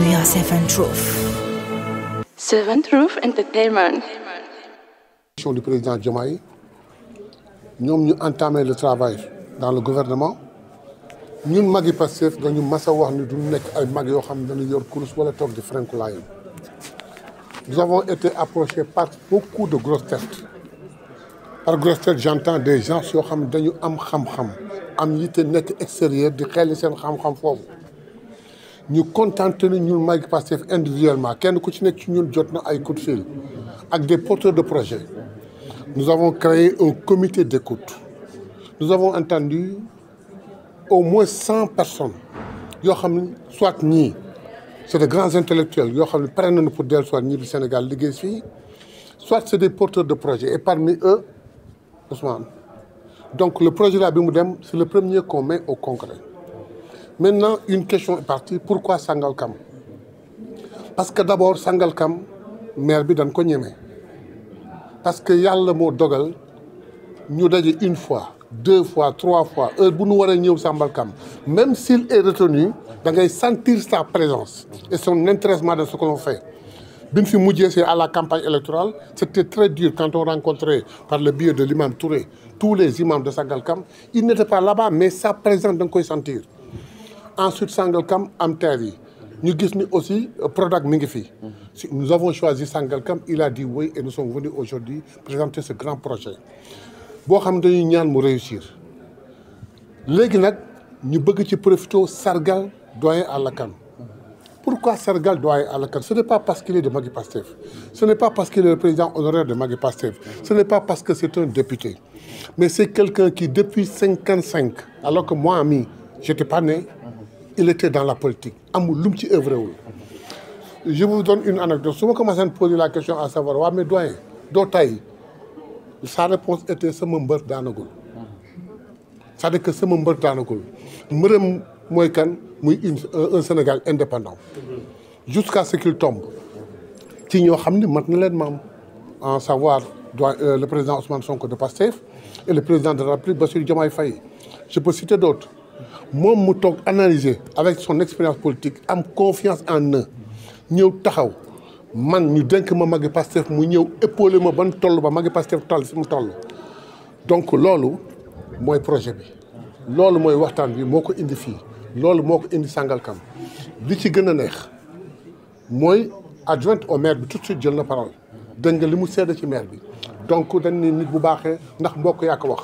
We are Seven Truth. Seven Truth Entertainment. Du président Diomaye, nous avons entamé le travail dans le gouvernement. Nous, Magui Pastef, nous avons Nous avons été approchés par beaucoup de grosses têtes. Par grosses têtes, j'entends des gens qui ont extérieur nous contentons nous Magui Pastef individuellement. Avec des porteurs de projets. Nous avons créé un comité d'écoute. Nous avons entendu au moins 100 personnes. Soit ni, c'est des grands intellectuels qui prennent pour dire soit ni du Sénégal, soit c'est des porteurs de projets. Et parmi eux, Ousmane. Donc le projet là, c'est le premier qu'on met au concret. Maintenant, une question est partie. Pourquoi Sangalkam? Parce que d'abord, Sangalkam, maire bi dañ ko ñëmé. Parce que yalla mo dogal ñu dajé une fois, deux fois, trois fois, bu ñu wara ñëw Sangalkam, même s'il est retenu, da ngay sentir sa présence et son intéressement dans ce que l'on fait. Bin fi mujjé c'est à la campagne électorale, c'était très dur quand on rencontrait par le biais de l'imam Touré tous les imams de Sangalkam, ils n'étaient pas là-bas mais sa présence da koy sentir. Ensuite Sangalkam am terre yi. Nous avons aussi Prodac Mingifi. Nous avons choisi Sangalkam, il a dit oui et nous sommes venus aujourd'hui présenter ce grand projet. Nous avons réussir. Maintenant, nous voulons profiter Sargal doyen à la CAN. Pourquoi Sargal doyen à la CAN? Ce n'est pas parce qu'il est de Magui Pastef. Ce n'est pas parce qu'il est le président honoraire de Magui Pastef. Ce n'est pas parce que c'est un député. Mais c'est quelqu'un qui, depuis 1955, alors que moi, ami, je n'étais pas né, il était dans la politique. Je vous donne une anecdote. Si vous commencez à poser la question à savoir, ouais, mais doyen, d'otaï, sa réponse était ce membre d'Anagul. C'est-à-dire que ce membre d'Anagul, moi, un Sénégal indépendant. Jusqu'à ce qu'il tombe. En savoir le président Ousmane Sonko de Pastef et le président de la République, Bassirou Diomaye Faye. Je peux citer d'autres. Moi, je suis analysé avec son expérience politique, am confiance en eux. Nous taxaw man ñu denk ma Magui Pastef mu ñew épauler ma ban tollu ba Magui Pastef toll ci mu toll. Donc lolu moy projet bi. Lolu moy waxtan bi moko indi fi. Lolu moko indi Sangalkam. Li ci gëna neex moy adjointe au maire bi tout de suite jël na parole. Deug nga limu sédé ci maire bi. Donc dañ ni nit bu baxé ndax mbokk yak wax.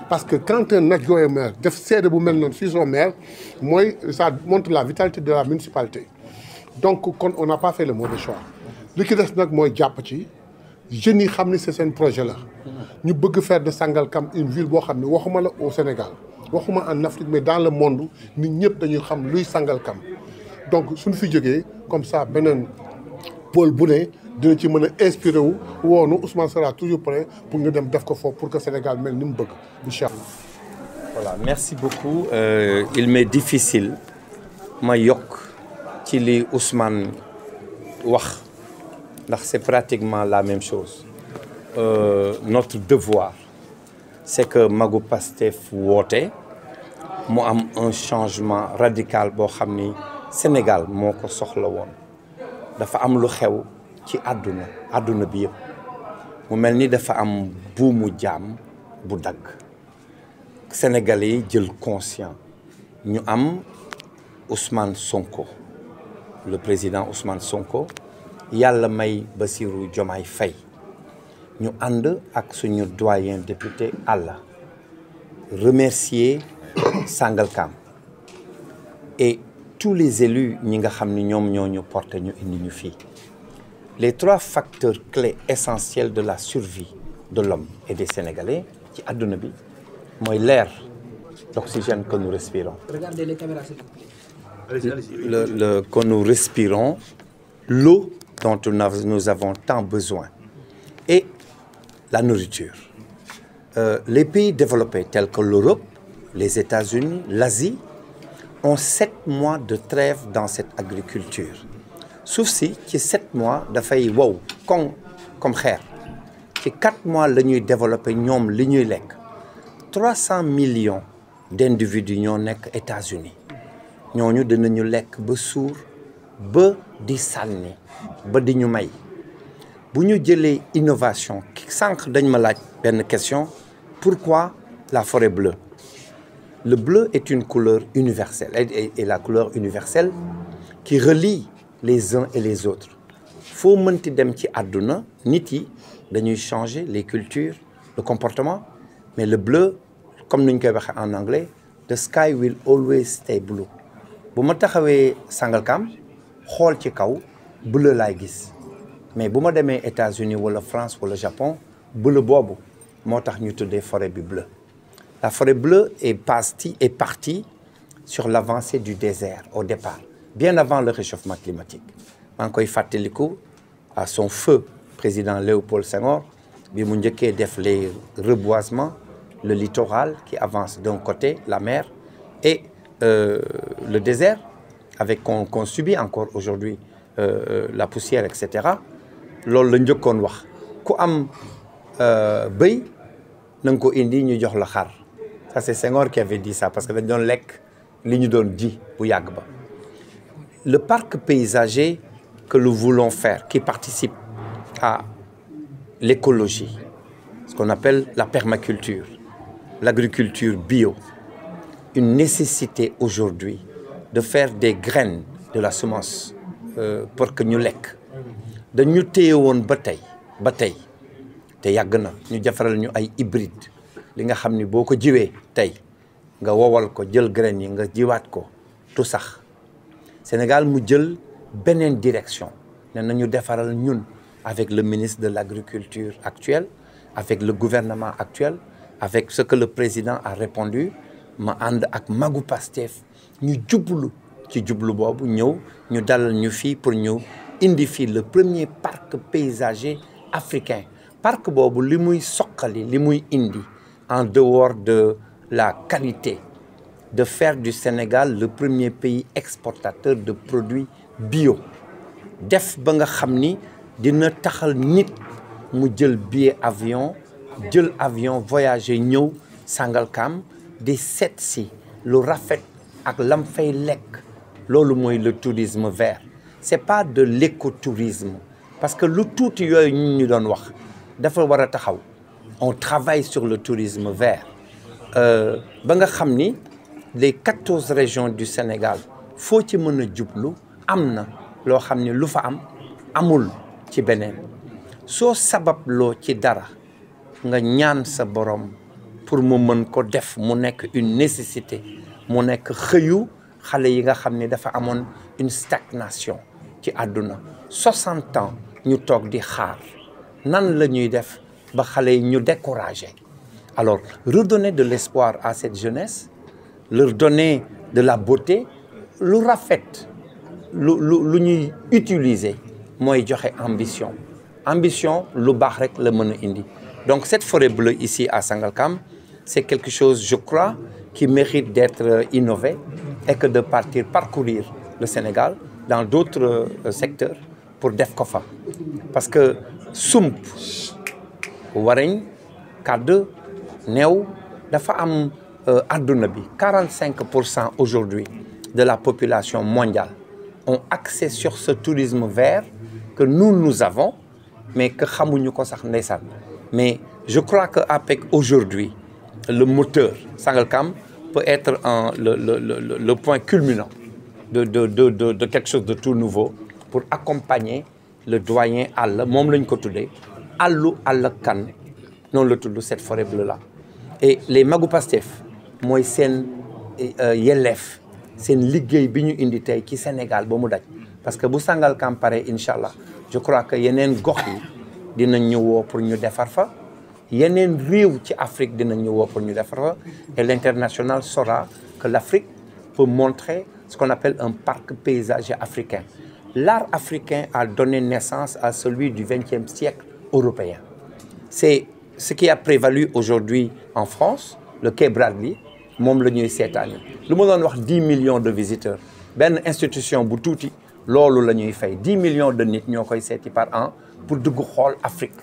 Parce que quand un adjoint maire def sédé bu mel non ci son maire, ça montre la vitalité de la municipalité. Donc on n'a pas fait le mauvais choix. Ce qui reste nak moy japp ci jeunes yi xamni c'est un projet là. Ñu bëgg faire de Sangalkam une ville bo xamni waxuma la au Sénégal, waxuma en Afrique mais dans le monde, nit ñëpp dañuy xam luy Sangalkam. Donc suñu fi joggé comme ça benen pôle bu né dina ci mëna inspiré wu wonu Ousmane sera toujours prêt pour ñu dem def ko foofu pour que Sénégal mel ni mu bëgg inchallah. Voilà, merci beaucoup. Il m'est difficile ma yok ci li Ousmane wax ndax c'est pratiquement la même chose. Notre devoir c'est que Magui Pastef woote mu am un changement radical bo xamni Sénégal moko soxla won. Dafa am lu xew ci aduna bi yëpp mu melni dafa am buumu jaam bu dag Sénégalais yi jël conscient ñu am Ousmane Sonko le président Ousmane Sonko yalla may Bassirou Diomaye Faye ñu and ak suñu doyen député Allah remercier Sangalkam et tous les élus ñi nga xamni ñom ñoo ñu porté ñu indi ñu fi. Les trois facteurs clés essentiels de la survie de l'homme et des Sénégalais ci aduna bi moy l'air, l'oxygène que nous respirons. Regardez les caméras s'il vous plaît. Que nous respirons, l'eau dont nous avons tant besoin et la nourriture. Les pays développés tels que l'Europe, les États-Unis, l'Asie ont 7 mois de trêve dans cette agriculture. Sauf si, ci 7 mois, dafay wow comme xeer. Ci 4 mois la ñuy développer ñom li ñuy lekk. 300 millions d'individus ñoo nekk États-Unis. Ñooñu dinañu lekk ba suur ba di sànni ba di ñu may bu ñu jëlee innovation sànq dañ ma laaj benn question pourquoi la forêt bleue? Le bleu est une couleur universelle et la couleur universelle qui relie les uns et les autres foo mënti dem ci àdduna nit yi dañuy changer les cultures le comportement mais le bleu comme ni ñu koy waxee en anglais the sky will always stay blue bu ma taxawee Sangalkam xool ci kaw bleu laay gis mais bu ma demee États-Unis wala France wala Japon bleu boobu moo tax ñu tuddee forêt bi bleu. La forêt bleue est partie sur l'avancée du désert au départ, bien avant le réchauffement climatique. maa ngi koy fàttaliku à son feu président Léopold Senghor bi mu njëkkee def les reboisements, le littoral qui avance d'un côté, la mer, et le désert, avec qu'on subit encore aujourd'hui la poussière, etc. loolu la njëkkoon wax ku am bëy na nga ko indi ñu jox la xar. Ça, c'est Senghor qui avait dit ça, parce que dañ doon lekk li ñu doon ji bu yàgg ba. Le parc paysager que nous voulons faire, qui participe à l'écologie, ce qu'on appelle la permaculture, l'agriculture bio, une nécessité aujourd'hui de faire des graines de la semence pour que ñu lekk. dañu téye woon ba tey te yàgg na ñu defaral ñu ay hybride li nga xam ni boo ko jiwee tey nga wowal ko jël graines yi nga jiwaat ko tu sax Sénégal mu jël beneen direction ne nañu defaral ñun avec le ministre de l'agriculture actuel avec le gouvernement actuel avec ce que le président a répondu ma ànd ak magu Pastef ñu jublu ci jublu boobu ñëw ñu dalal ñu fii pour ñu indi fii le premier parc paysager africain parc boobu li muy soqali li muy indi en dehors de la qualité de faire du Sénégal le premier pays exportateur de produits bio def ba nga xam ni dina taxal nit mu jël billet avion voyager ñëw Sangalkam di seet si lu rafet ak lam fay lekk loolu mooy le tourisme vert c'est pas de l'écotourisme parce que lu tuuti yooyu ñu doon wax dafa war a taxaw on travaille sur le tourisme vert ba nga xam ni les 14 régions du Sénégal foo ci mën a jublu am na loo xam ni lu fa am amul ci beneen soo sababloo ci dara nga ñaan sa borom pour mu mën ko def mu nekk une nécessité mu nekk xëyu xale yi nga xam ni dafa amoon une stagnation ci àdduna 60 ans ñu toog di xaar nan la ñuy def ba xale yi ñu découragé alors redonner de l'espoir à cette jeunesse leur donner de la beauté lu rafet lu ñuy utiliser mooy joxe ambition lu baax rek la mën a indi donc cette forêt bleue ici à Sangalkam c'est quelque chose je crois qui mérite d'être innové et que de parcourir le Sénégal dans d'autres secteurs pour def ko fa parce que sump warañ kàdd neew dafa am adduna bi 45% aujourd'hui de la population mondiale ont accès sur ce tourisme vert que nous avons mais que xamuñu ko sax ndeysaan mais je crois que avec aujourd'hui le moteur Sangalkam peut être le point culminant de quelque chose de tout nouveau pour accompagner le doyen àll moom lañ ko tuddee àllu àll kan noonu la tudd cette forêt bleue là et les magu Pastef mooy seen yelleef seen liggéey bi ñu indi tey ci Sénégal ba mu daj parce que bu Sangalkam pare incha allah je crois que yeneen gox yi dinañ ñu woo pour ñu defar fa yeneen réew ci Afrique dinañ ñu woo pour ñu defar fa et l'international saura que l'Afrique peut montrer ce qu'on appelle un parc paysager africain. L'art africain a donné naissance à celui du XXe siècle européen. C'est ce qui a prévalu aujourd'hui en France, le Quai Branly, moom la ñuy seetaani lu ma doon wax 10 millions de visiteurs benn institution bu tuuti loolu la ñuy fay 10 millions de nit ñoo koy seeti par an pour dugg xool Afrique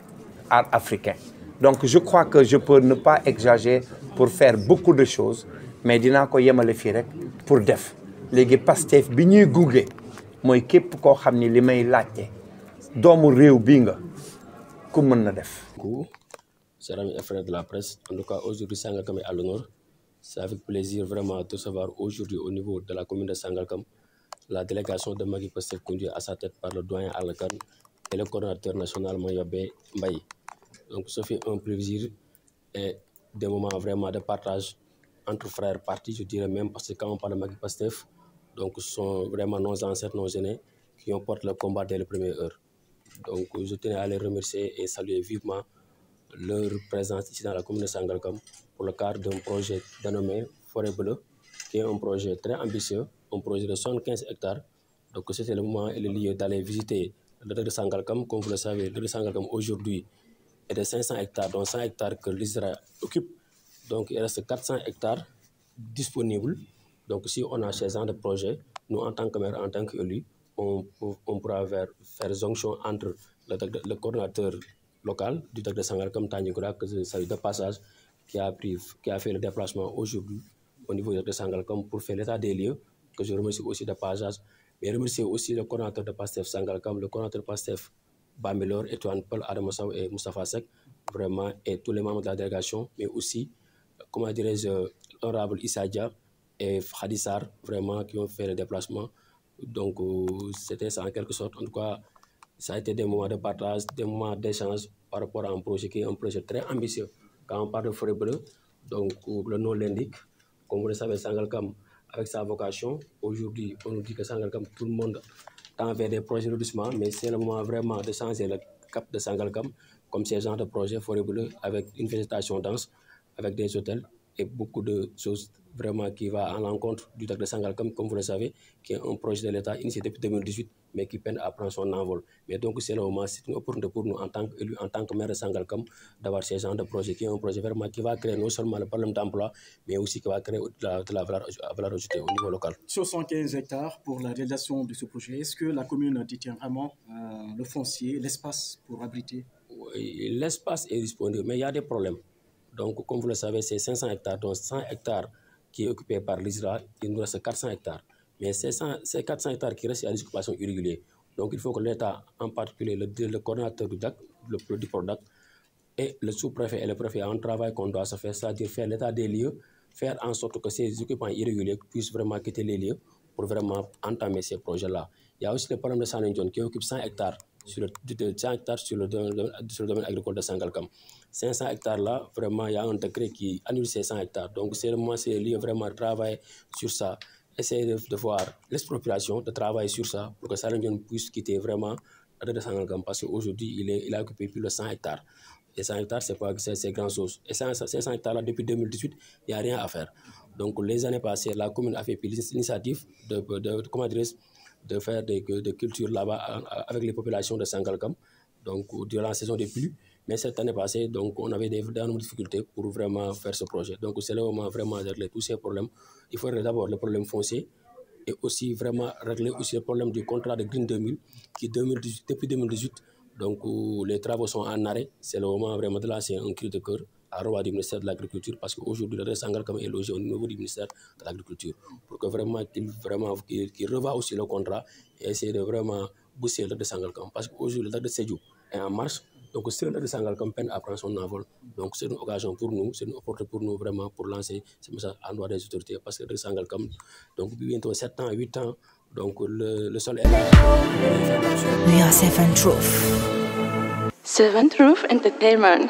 art africain donc je crois que je peux ne pas exagérer pour faire beaucoup de choses mais dinaa ko yemale fii rek pour def léegi Pastef bi ñuy gunge mooy képp koo xam ni li may laajte doomu réew bii nga ku mën na def. Chers amis et frères de la presse, en tout cas aujourd'hui Sangalkam est à l'honneur. C'est avec plaisir vraiment de recevoir aujourd'hui au niveau de la commune de Sangalkam la délégation de Magui Pastef conduite à sa tête par le doyen Alla Kane et le coordonnateur national Mayobé Mbaye. Donc ce fait un plaisir et des moments vraiment de partage entre frères partis, je dirais même, parce que quand on parle de Magui Pastef, donc ce sont vraiment nos ancêtres, nos aînés qui ont porté le combat dès les premières heures. Donc je tenais à les remercier et saluer vivement leur présence ici dans la commune de Sangalkam pour le cadre d'un projet dénommé Forêt Bleue, qui est un projet très ambitieux, un projet de 75 hectares. Donc c'était le moment et le lieu d'aller visiter le lac de Sangalkam. Comme vous le savez, le lac de Sangalkam aujourd'hui est de 500 hectares, dont 100 hectares que l'ISRA occupe. Donc il reste 400 hectares disponibles. Donc si on a ce genre de projet, nous en tant que maire, en tant qu'élu, on pourra faire jonction entre le coordonnateur local du lac de Sangalkam, Tandjikoura, que je salue de passage, qui a fait le déplacement aujourd'hui au niveau du lac de Sangalkam pour faire l'état des lieux, que je remercie aussi de passage. Mais remercier aussi le coordonnateur de Pastef Sangalkam, le coordonnateur de Pastef Bambilor, Étoine Paul, Adam Sow et Moustapha Sek, vraiment, et tous les membres de la délégation, mais aussi, comment dirais-je, l'honorable Issa Dia et Khadissar, vraiment, qui ont fait le déplacement. Donc, c'était ça en quelque sorte. En tout cas, ça a été des moments de partage, des moments d'échange par rapport à un projet qui est un projet très ambitieux. Quand on parle de Forêt Bleue, donc le nom l'indique, comme vous le savez, Sangalkam, avec sa vocation, aujourd'hui, on nous dit que Sangalkam, tout le monde tend vers des projets de redressement, mais c'est le moment vraiment de changer le cap de Sangalkam, comme ces genres de projets Forêt Bleue, avec une végétation dense, avec des hôtels et beaucoup de choses vraiment qui va à l'encontre du lac de Sangalkam, comme vous le savez, qui est un projet de l'État initié depuis 2018, mais qui peine à prendre son envol. Mais donc c'est le moment, c'est une opportunité pour nous en tant qu'élus, en tant que maire de Sangalkam, d'avoir ces genres de projet, qui est un projet vraiment qui va créer non seulement le problème d'emploi, mais aussi qui va créer de la valeur ajoutée au niveau local. Sur 115 hectares pour la réalisation de ce projet, est-ce que la commune détient vraiment le foncier, l'espace pour abriter? Oui, l'espace est disponible, mais il y a des problèmes. Donc, comme vous le savez, c'est 500 hectares, donc 100 hectares qui est occupé par l'ISRA, il nous reste 400 hectares. Mais ces 400 hectares qui restent à des occupations irrégulières. Donc, il faut que l'État, en particulier le coordonnateur du DAC, du PRODAC, et le sous-préfet et le préfet ont un travail qu'on doit se faire, c'est-à-dire faire l'état des lieux, faire en sorte que ces occupants irréguliers puissent vraiment quitter les lieux pour vraiment entamer ces projets-là. Il y a aussi le problème de Sanindjon qui occupe 100 hectares sur le domaine agricole de Sangalkam. 500 hectares là, vraiment, il y a un décret qui annule ces 100 hectares. Donc, c'est le moment, c'est lieu vraiment de travailler sur ça, essayer de voir l'expropriation, de travailler sur ça pour que Sanindjon puisse quitter vraiment la de Sangalkam parce qu'aujourd'hui, il a occupé plus de 100 hectares. Et 100 hectares, c'est grand chose. Et ces 100 hectares là, depuis 2018, il n'y a rien à faire. Donc, les années passées, la commune a fait l'initiative de faire des cultures là-bas avec les populations de Sangalkam, donc durant la saison des pluies. Mais cette année passée, donc, on avait d'énormes difficultés pour vraiment faire ce projet. Donc c'est le moment vraiment de régler tous ces problèmes. Il faut régler d'abord le problème foncier et aussi vraiment régler aussi le problème du contrat de Green 2000 qui depuis 2018, donc les travaux sont en arrêt. C'est le moment vraiment de lancer un cri de cœur à l'endroit du ministère de l'Agriculture parce qu'aujourd'hui, le Sangalkam est logé au niveau du ministère de l'Agriculture pour que vraiment qu'il revoie aussi le contrat et essayer de vraiment booster le lac de Sangalkam parce qu'aujourd'hui, le lac de Sédhiou est en marche. Donc, c'est le lac de Sangalkam peine à prendre son envol. Donc, c'est une occasion pour nous, c'est une opportunité pour nous vraiment pour lancer ce message à l'endroit des autorités parce que le lac de Sangalkam, donc bientôt 7 ans, 8 ans, donc le sol est là. We are 7 Truth. 7 Truth Entertainment.